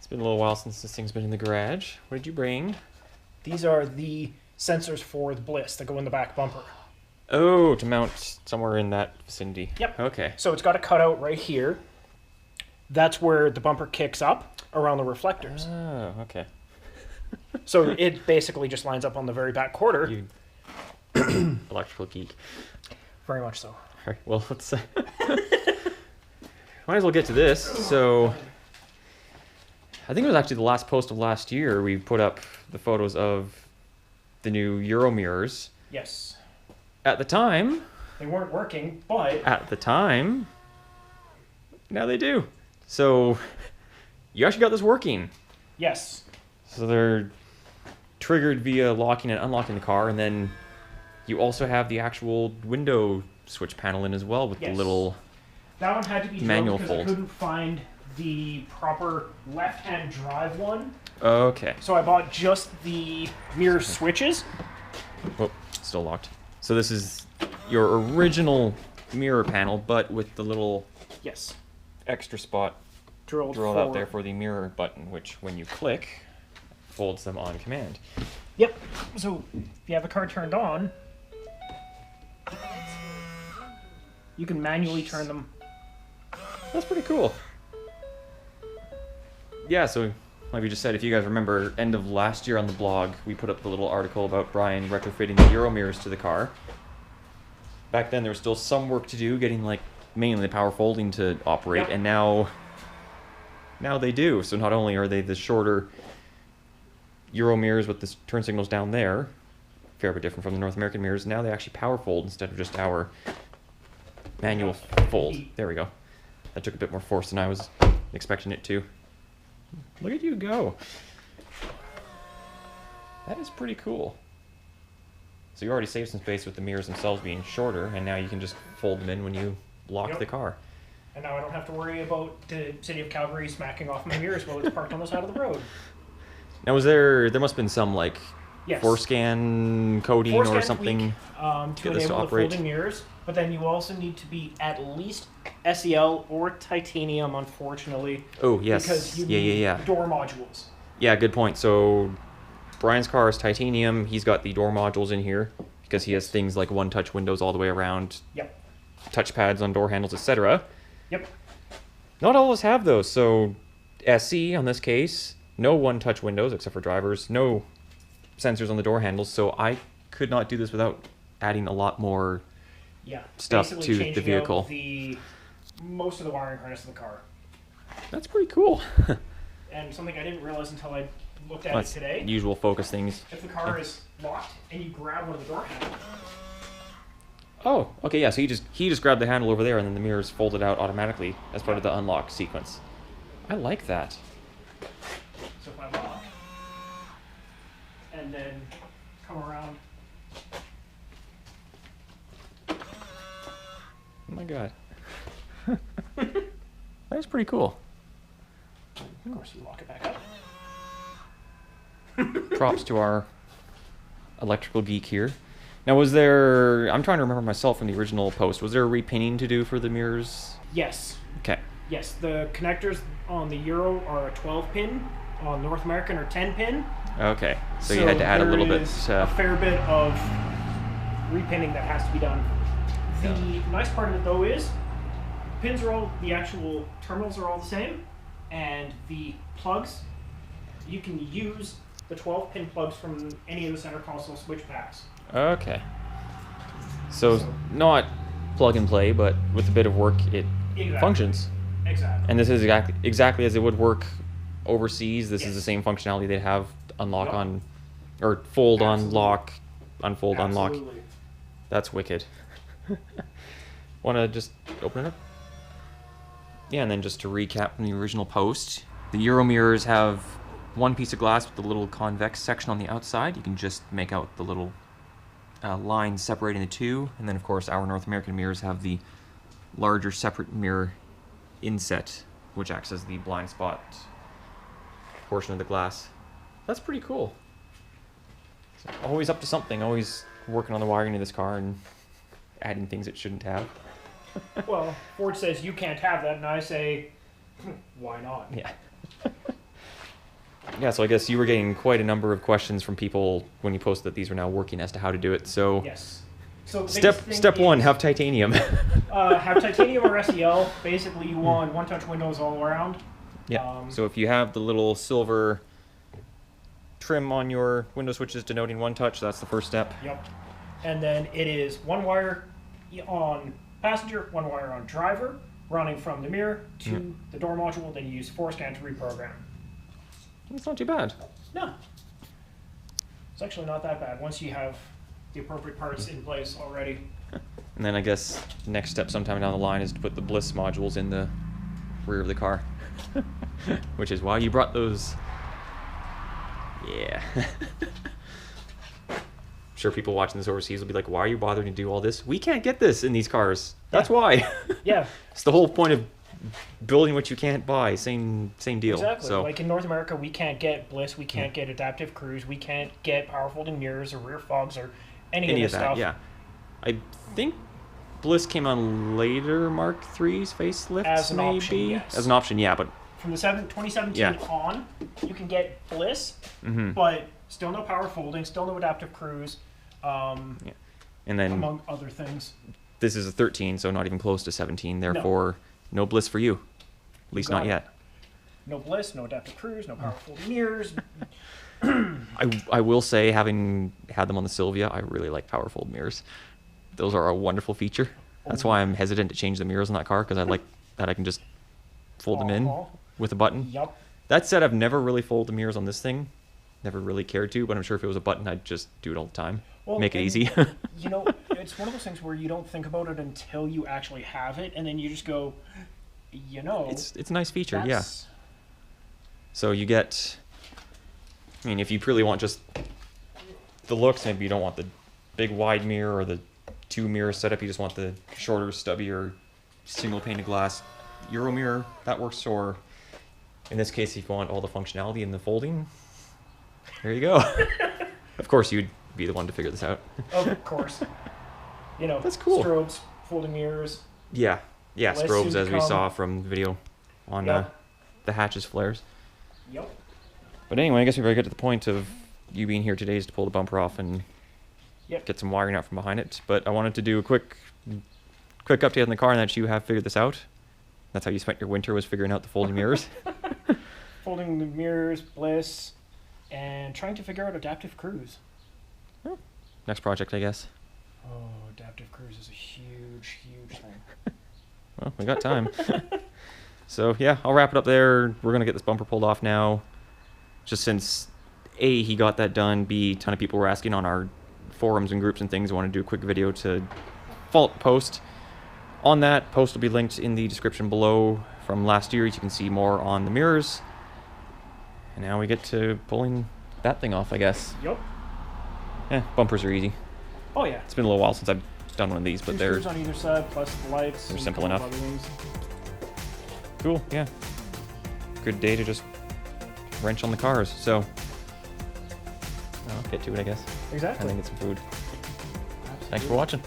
It's been a little while since this thing's been in the garage. What did you bring? These are the sensors for the bliss that go in the back bumper. Oh, to mount somewhere in that vicinity. Yep. Okay. So it's got a cutout right here. That's where the bumper kicks up around the reflectors. Oh, okay. So it basically just lines up on the very back quarter. You electrical geek. Very much so. All right, well, let's... might as well get to this. So, I think it was actually the last post of last year we put up the photos of the new Euro mirrors. Yes. At the time... They weren't working, but... At the time... Now they do. So, you actually got this working. Yes. So they're triggered via locking and unlocking the car, and then you also have the actual window switch panel in as well with the little that one had to be manual because fold. I couldn't find the proper left-hand drive one. Okay. So I bought just the mirror switches. Oh, still locked. So this is your original mirror panel, but with the little extra spot drilled out there for the mirror button, which when you click, folds them on command. Yep. So if you have the car turned on, you can manually turn them. That's pretty cool. Yeah, so like we just said, if you guys remember, end of last year on the blog, we put up the little article about Brian retrofitting the Euro mirrors to the car. Back then there was still some work to do, getting like mainly the power folding to operate, and now they do. So not only are they the shorter Euro mirrors with the turn signals down there, fair bit different from the North American mirrors, now they actually power fold instead of just our manual fold. There we go. That took a bit more force than I was expecting it to. Look at you go. That is pretty cool. So you already saved some space with the mirrors themselves being shorter, and now you can just fold them in when you lock the car. And now I don't have to worry about the city of Calgary smacking off my mirrors while it's parked on the side of the road. Now, there must have been some, like, Yes. forescan coding or something to get this to enable the operate? folding mirrors, but then you also need to be at least SEL or titanium, unfortunately. Oh, yes. Because you need door modules. Yeah, good point. So Brian's car is titanium. He's got the door modules in here because he has things like one-touch windows all the way around. Yep. Touchpads on door handles, etc. Yep. Not all of us have those. So SE, on this case, no one-touch windows except for drivers, no sensors on the door handles. So I could not do this without adding a lot more stuff to the vehicle. Basically most of the wiring harness of the car. That's pretty cool. And something I didn't realize until I looked at it today. Usual focus things. If the car is locked and you grab one of the door handles. Oh, okay, yeah, so he just grabbed the handle over there and then the mirrors folded out automatically as part of the unlock sequence. I like that. So if I lock and then come around. Oh my god. That's pretty cool. Of course you lock it back up. Props to our electrical geek here. Now, was there... I'm trying to remember myself from the original post. Was there a repinning to do for the mirrors? Yes. Okay. Yes, the connectors on the Euro are a 12-pin. On North American are 10-pin. Okay. So you had to add a little bit... a fair bit of repinning that has to be done. The nice part of it, though, is pins are all... The actual terminals are all the same. And the plugs, you can use the 12-pin plugs from any of the center console switch packs. Okay. So not plug and play, but with a bit of work, it functions. Exactly. And this is exactly as it would work overseas. This is the same functionality they have unlock on, or fold on lock, unfold unlock. That's wicked. Want to just open it up? Yeah, and then just to recap from the original post, the Euro mirrors have one piece of glass with the little convex section on the outside. You can just make out the little line separating the two, and then of course our North American mirrors have the larger separate mirror inset, which acts as the blind spot portion of the glass. That's pretty cool. So always up to something, always working on the wiring of this car and adding things it shouldn't have. Well, Ford says you can't have that, and I say, why not? Yeah. Yeah, so I guess you were getting quite a number of questions from people when you posted that these were now working as to how to do it. So Yes. So the step biggest thing one, is, have titanium. have titanium or SEL. Basically, you want one-touch windows all around. Yeah. So if you have the little silver trim on your window switches denoting one touch, that's the first step. Yep. And then it is one wire on passenger, one wire on driver, running from the mirror to the door module. Then you use ForeScan to reprogram. It's not too bad. No. It's actually not that bad once you have the appropriate parts in place already. And then I guess the next step sometime down the line is to put the bliss modules in the rear of the car. Which is why you brought those. Yeah. Sure, people watching this overseas will be like, why are you bothering to do all this? We can't get this in these cars. That's why. Yeah. It's the whole point of building what you can't buy. Same deal. Exactly. So, Like in North America, we can't get bliss, we can't get adaptive cruise, we can't get power folding mirrors or rear fogs or any of this that, stuff. yeah. I think Bliss came on later Mark III's facelifts, As an maybe? option, yes. As an option, yeah, but... From the 2017 on, you can get bliss, but still no power folding, still no adaptive cruise, And then among other things. this is a 13, so not even close to 17, therefore no Bliss for you. At least not yet. No bliss, no adaptive cruise, no power folding mirrors. I will say, having had them on the Sylvia, I really like power fold mirrors. Those are a wonderful feature. That's why I'm hesitant to change the mirrors on that car, because I like that I can just fold them in with a button. Yup. That said, I've never really folded the mirrors on this thing. Never really cared to, but I'm sure if it was a button, I'd just do it all the time. Well, Make it easy. You know, it's one of those things where you don't think about it until you actually have it, and then you just go, you know. It's a nice feature, yeah. that's- So you get, I mean, if you purely want just the looks, maybe you don't want the big wide mirror or the two mirror setup, you just want the shorter, stubbier, single pane of glass Euro mirror, that works. Or in this case, if you want all the functionality in the folding, there you go. Of course, you'd be the one to figure this out. Of course. You know, That's cool. strobes, folding mirrors. Yeah, Less strobes soon to as we come. saw from the video on Yep. the hatches flares. Yep. But anyway, I guess we better get to the point of you being here today is to pull the bumper off and Yep. get some wiring out from behind it. But I wanted to do a quick update on the car, and that you have figured this out. That's how you spent your winter, was figuring out the folding mirrors. Folding the mirrors, bliss, and trying to figure out adaptive cruise. Next project, I guess. Oh, adaptive cruise is a huge, huge thing. Well, we got time. So yeah, I'll wrap it up there. We're gonna get this bumper pulled off now. Just since A, he got that done, B, a ton of people were asking on our forums and groups and things. I want to do a quick video to post on that. Post will be linked in the description below from last year. You can see more on the mirrors. And now we get to pulling that thing off, I guess. Yep. Yeah, bumpers are easy. Oh, yeah. It's been a little while since I've done one of these, but Two they're screws on either side, plus the lights. they're and simple a couple enough. other things. cool. Yeah, good day to just wrench on the cars. So I'll get to it, I guess. Exactly. And then get some food. Absolutely. Thanks for watching.